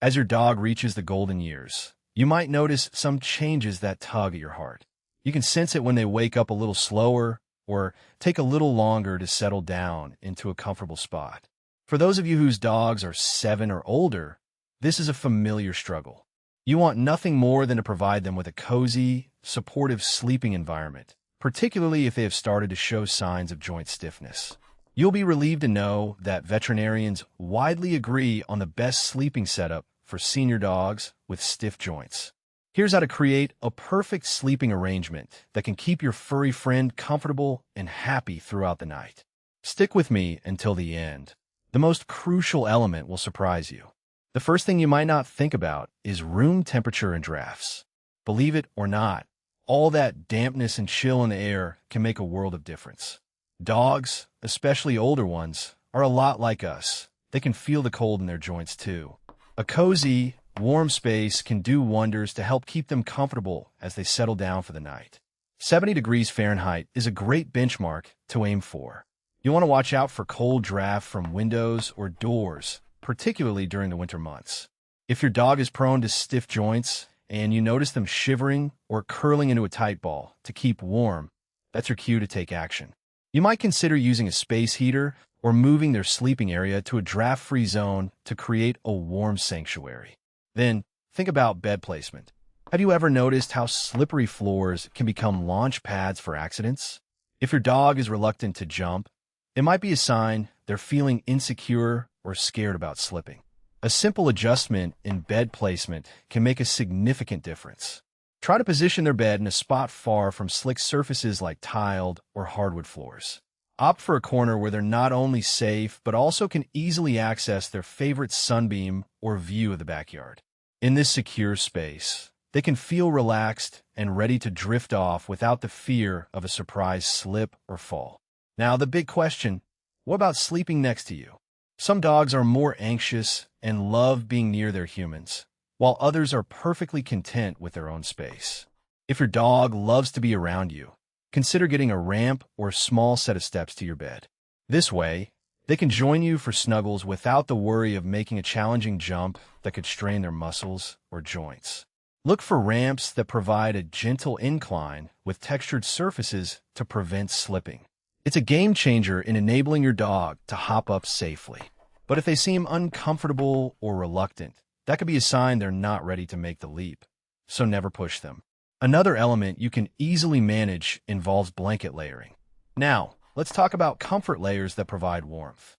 As your dog reaches the golden years, you might notice some changes that tug at your heart. You can sense it when they wake up a little slower or take a little longer to settle down into a comfortable spot. For those of you whose dogs are 7 or older, this is a familiar struggle. You want nothing more than to provide them with a cozy, supportive sleeping environment, particularly if they have started to show signs of joint stiffness. You'll be relieved to know that veterinarians widely agree on the best sleeping setup for senior dogs with stiff joints. Here's how to create a perfect sleeping arrangement that can keep your furry friend comfortable and happy throughout the night. Stick with me until the end. The most crucial element will surprise you. The first thing you might not think about is room temperature and drafts. Believe it or not, all that dampness and chill in the air can make a world of difference. Dogs, especially older ones, are a lot like us. They can feel the cold in their joints too. A cozy, warm space can do wonders to help keep them comfortable as they settle down for the night. 70 degrees Fahrenheit is a great benchmark to aim for. You want to watch out for cold draft from windows or doors, particularly during the winter months. If your dog is prone to stiff joints and you notice them shivering or curling into a tight ball to keep warm, that's your cue to take action. You might consider using a space heater or moving their sleeping area to a draft-free zone to create a warm sanctuary. Then, think about bed placement. Have you ever noticed how slippery floors can become launch pads for accidents? If your dog is reluctant to jump, it might be a sign they're feeling insecure or scared about slipping. A simple adjustment in bed placement can make a significant difference. Try to position their bed in a spot far from slick surfaces like tiled or hardwood floors. Opt for a corner where they're not only safe, but also can easily access their favorite sunbeam or view of the backyard. In this secure space, they can feel relaxed and ready to drift off without the fear of a surprise slip or fall. Now, the big question, what about sleeping next to you? Some dogs are more anxious and love being near their humans, while others are perfectly content with their own space. If your dog loves to be around you, consider getting a ramp or small set of steps to your bed. This way, they can join you for snuggles without the worry of making a challenging jump that could strain their muscles or joints. Look for ramps that provide a gentle incline with textured surfaces to prevent slipping. It's a game changer in enabling your dog to hop up safely. But if they seem uncomfortable or reluctant, that could be a sign they're not ready to make the leap. So never push them. Another element you can easily manage involves blanket layering. Now, let's talk about comfort layers that provide warmth.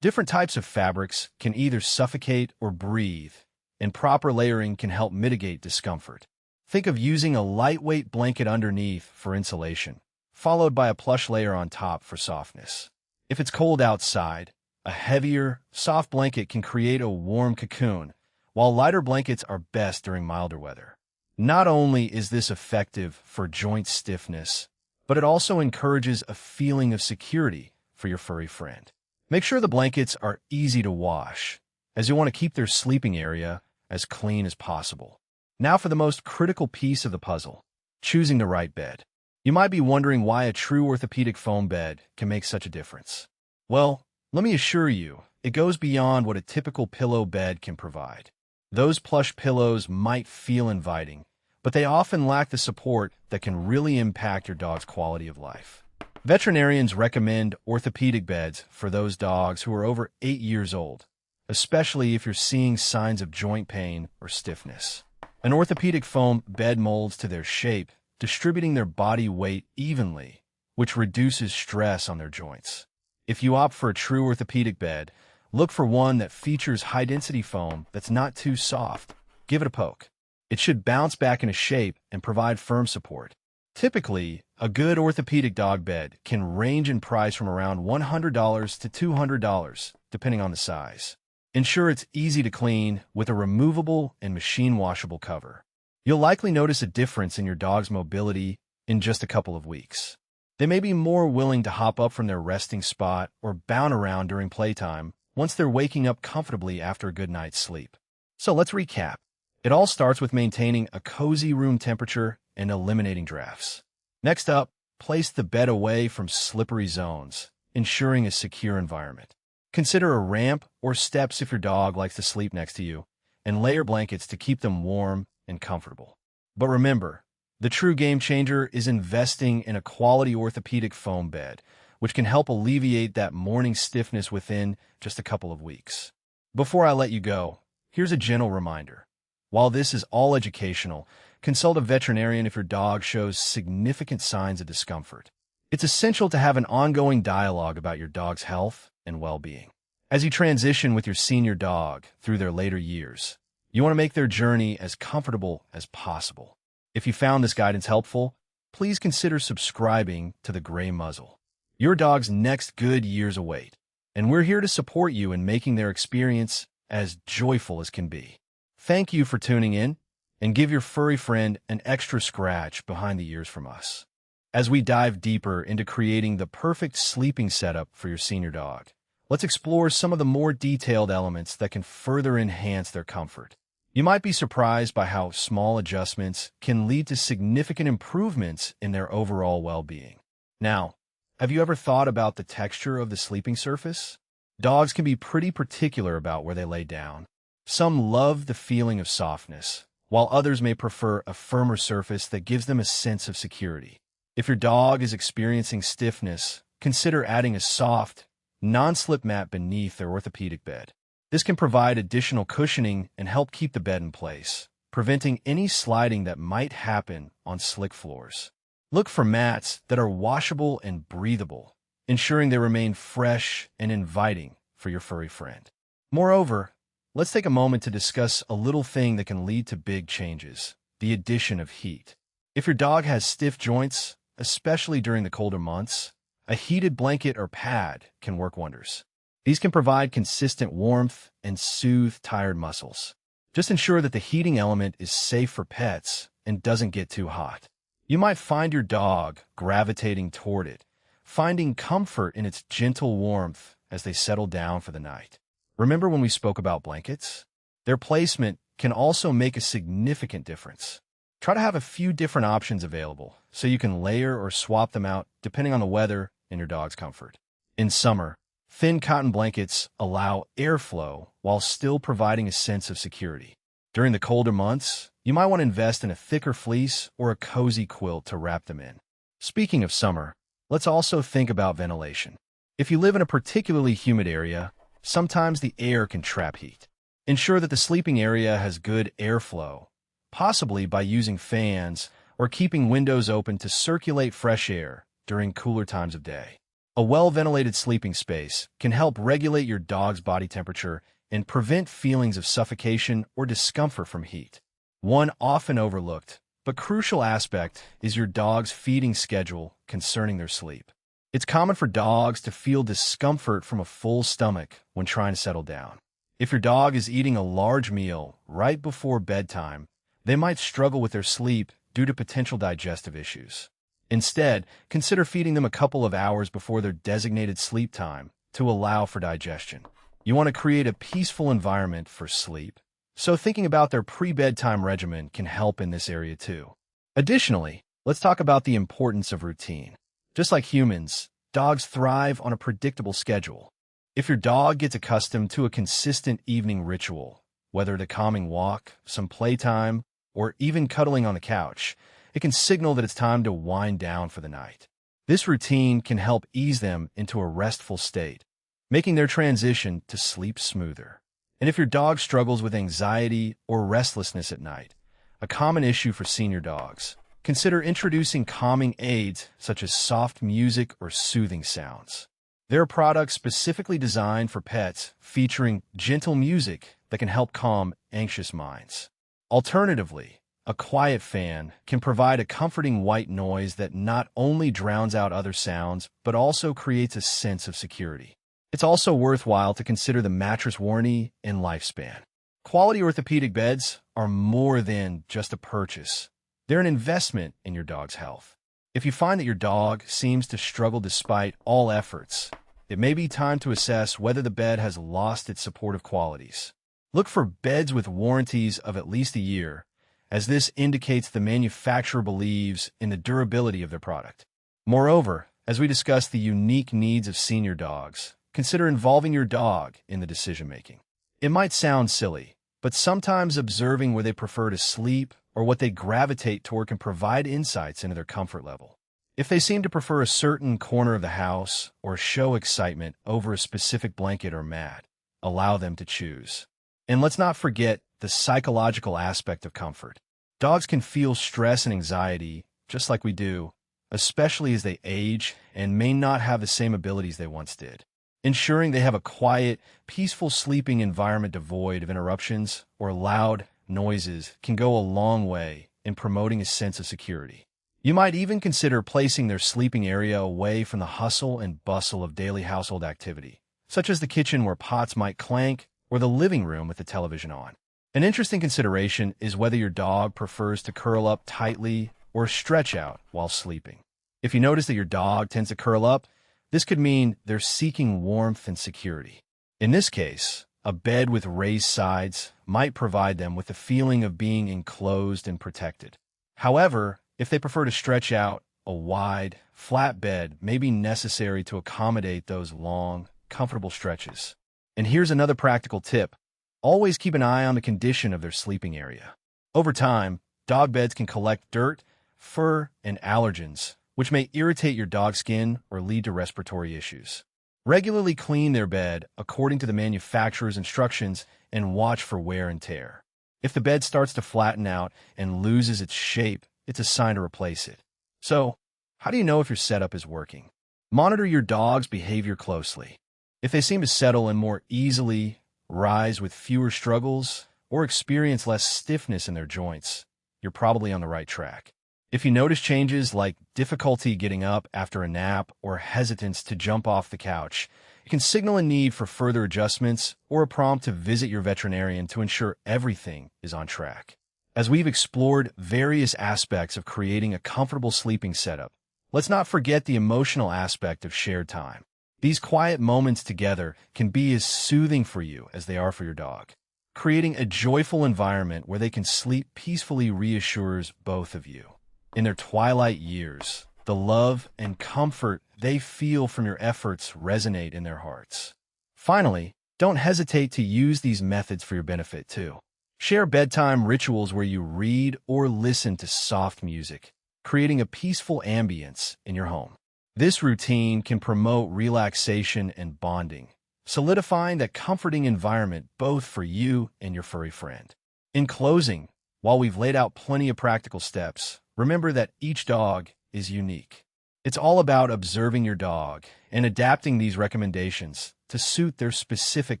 Different types of fabrics can either suffocate or breathe, and proper layering can help mitigate discomfort. Think of using a lightweight blanket underneath for insulation, followed by a plush layer on top for softness. If it's cold outside, a heavier, soft blanket can create a warm cocoon, while lighter blankets are best during milder weather. Not only is this effective for joint stiffness, but it also encourages a feeling of security for your furry friend. Make sure the blankets are easy to wash, as you want to keep their sleeping area as clean as possible. Now for the most critical piece of the puzzle, choosing the right bed. You might be wondering why a true orthopedic foam bed can make such a difference. Well, let me assure you, it goes beyond what a typical pillow bed can provide. Those plush pillows might feel inviting, but they often lack the support that can really impact your dog's quality of life. Veterinarians recommend orthopedic beds for those dogs who are over 8 years old, especially if you're seeing signs of joint pain or stiffness. An orthopedic foam bed molds to their shape, distributing their body weight evenly, which reduces stress on their joints. If you opt for a true orthopedic bed, look for one that features high-density foam that's not too soft. Give it a poke. It should bounce back into shape and provide firm support. Typically, a good orthopedic dog bed can range in price from around $100 to $200, depending on the size. Ensure it's easy to clean with a removable and machine-washable cover. You'll likely notice a difference in your dog's mobility in just a couple of weeks. They may be more willing to hop up from their resting spot or bound around during playtime once they're waking up comfortably after a good night's sleep. So let's recap. It all starts with maintaining a cozy room temperature and eliminating drafts. Next up, place the bed away from slippery zones, ensuring a secure environment. Consider a ramp or steps if your dog likes to sleep next to you, and layer blankets to keep them warm and comfortable. But remember, the true game changer is investing in a quality orthopedic foam bed, which can help alleviate that morning stiffness within just a couple of weeks. Before I let you go, here's a gentle reminder. While this is all educational, consult a veterinarian if your dog shows significant signs of discomfort. It's essential to have an ongoing dialogue about your dog's health and well-being. As you transition with your senior dog through their later years, you want to make their journey as comfortable as possible. If you found this guidance helpful, please consider subscribing to the Gray Muzzle. Your dog's next good years await, and we're here to support you in making their experience as joyful as can be. Thank you for tuning in, and give your furry friend an extra scratch behind the ears from us. As we dive deeper into creating the perfect sleeping setup for your senior dog, let's explore some of the more detailed elements that can further enhance their comfort. You might be surprised by how small adjustments can lead to significant improvements in their overall well-being. Now, have you ever thought about the texture of the sleeping surface? Dogs can be pretty particular about where they lay down. Some love the feeling of softness, while others may prefer a firmer surface that gives them a sense of security. If your dog is experiencing stiffness, consider adding a soft, non-slip mat beneath their orthopedic bed. This can provide additional cushioning and help keep the bed in place, preventing any sliding that might happen on slick floors. Look for mats that are washable and breathable, ensuring they remain fresh and inviting for your furry friend. Moreover, let's take a moment to discuss a little thing that can lead to big changes: the addition of heat. If your dog has stiff joints, especially during the colder months, a heated blanket or pad can work wonders. These can provide consistent warmth and soothe tired muscles. Just ensure that the heating element is safe for pets and doesn't get too hot. You might find your dog gravitating toward it, finding comfort in its gentle warmth as they settle down for the night. Remember when we spoke about blankets? Their placement can also make a significant difference. Try to have a few different options available so you can layer or swap them out depending on the weather and your dog's comfort. In summer, thin cotton blankets allow airflow while still providing a sense of security. During the colder months, you might want to invest in a thicker fleece or a cozy quilt to wrap them in. Speaking of summer, let's also think about ventilation. If you live in a particularly humid area, sometimes the air can trap heat. Ensure that the sleeping area has good airflow, possibly by using fans or keeping windows open to circulate fresh air during cooler times of day. A well-ventilated sleeping space can help regulate your dog's body temperature and prevent feelings of suffocation or discomfort from heat. One often overlooked but crucial aspect is your dog's feeding schedule concerning their sleep. It's common for dogs to feel discomfort from a full stomach when trying to settle down. If your dog is eating a large meal right before bedtime, they might struggle with their sleep due to potential digestive issues. Instead, consider feeding them a couple of hours before their designated sleep time to allow for digestion. You want to create a peaceful environment for sleep, so thinking about their pre-bedtime regimen can help in this area too. Additionally, let's talk about the importance of routine. Just like humans, dogs thrive on a predictable schedule. If your dog gets accustomed to a consistent evening ritual, whether it's a calming walk, some playtime, or even cuddling on the couch, it can signal that it's time to wind down for the night. This routine can help ease them into a restful state, making their transition to sleep smoother. And if your dog struggles with anxiety or restlessness at night, a common issue for senior dogs, consider introducing calming aids such as soft music or soothing sounds. There are products specifically designed for pets featuring gentle music that can help calm anxious minds. Alternatively, a quiet fan can provide a comforting white noise that not only drowns out other sounds, but also creates a sense of security. It's also worthwhile to consider the mattress warranty and lifespan. Quality orthopedic beds are more than just a purchase. They're an investment in your dog's health. If you find that your dog seems to struggle despite all efforts, it may be time to assess whether the bed has lost its supportive qualities. Look for beds with warranties of at least a year, as this indicates the manufacturer believes in the durability of their product. Moreover, as we discuss the unique needs of senior dogs, consider involving your dog in the decision-making. It might sound silly, but sometimes observing where they prefer to sleep or what they gravitate toward can provide insights into their comfort level. If they seem to prefer a certain corner of the house or show excitement over a specific blanket or mat, allow them to choose. And let's not forget the psychological aspect of comfort. Dogs can feel stress and anxiety just like we do, especially as they age and may not have the same abilities they once did. Ensuring they have a quiet, peaceful sleeping environment devoid of interruptions or loud noises can go a long way in promoting a sense of security. You might even consider placing their sleeping area away from the hustle and bustle of daily household activity, such as the kitchen where pots might clank or the living room with the television on. An interesting consideration is whether your dog prefers to curl up tightly or stretch out while sleeping. If you notice that your dog tends to curl up, this could mean they're seeking warmth and security. In this case, a bed with raised sides might provide them with the feeling of being enclosed and protected. However, if they prefer to stretch out, a wide, flat bed may be necessary to accommodate those long, comfortable stretches. And here's another practical tip. Always keep an eye on the condition of their sleeping area. Over time, dog beds can collect dirt, fur, and allergens, which may irritate your dog's skin or lead to respiratory issues. Regularly clean their bed according to the manufacturer's instructions and watch for wear and tear. If the bed starts to flatten out and loses its shape, it's a sign to replace it. So, how do you know if your setup is working? Monitor your dog's behavior closely. If they seem to settle and more easily, rise with fewer struggles, or experience less stiffness in their joints, you're probably on the right track. If you notice changes like difficulty getting up after a nap or hesitance to jump off the couch, it can signal a need for further adjustments or a prompt to visit your veterinarian to ensure everything is on track. As we've explored various aspects of creating a comfortable sleeping setup, let's not forget the emotional aspect of shared time. These quiet moments together can be as soothing for you as they are for your dog. Creating a joyful environment where they can sleep peacefully reassures both of you. In their twilight years, the love and comfort they feel from your efforts resonate in their hearts. Finally, don't hesitate to use these methods for your benefit too. Share bedtime rituals where you read or listen to soft music, creating a peaceful ambience in your home. This routine can promote relaxation and bonding, solidifying that comforting environment both for you and your furry friend. In closing, while we've laid out plenty of practical steps, remember that each dog is unique. It's all about observing your dog and adapting these recommendations to suit their specific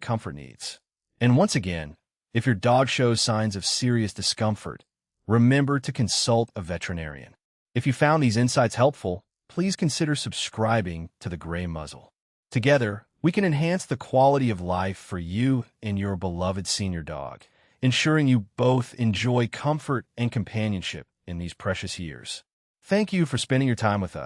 comfort needs. And once again, if your dog shows signs of serious discomfort, remember to consult a veterinarian. If you found these insights helpful, please consider subscribing to the Gray Muzzle. Together, we can enhance the quality of life for you and your beloved senior dog, ensuring you both enjoy comfort and companionship in these precious years. Thank you for spending your time with us.